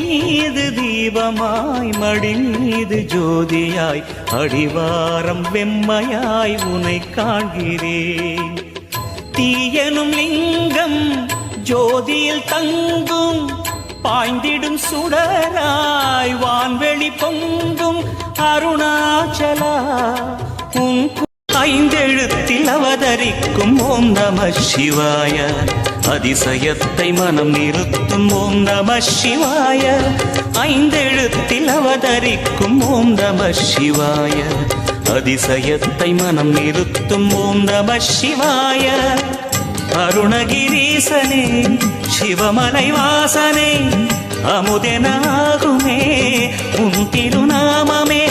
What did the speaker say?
மீது தீபமாய் மடி மீது ஜோதியாய் அடிவாரம் வெம்மையாய் உனை காண்கிறேன். தீயனும் லிங்கம் ஜோதியில் தங்கும் பாய்ந்திடும் சுடராய் வான்வெளி பொங்கும் அருணாச்சலா உன் ஐந்தெழுத்தில் அவதரிக்கும் ஓம் நம சிவாய. அதிசயத்தை மனம் நிறுத்தும் ஓம் நம சிவாய. ஐந்தெழுத்தில் அவதரிக்கும் ஓம் நம சிவாய. அதிசயத்தை மனம் நிறுத்தும் ஓம் நம சிவாய. அருணகிரீசனே சிவமலை வாசனே அமுதனாகுமே உன் திருநாமமே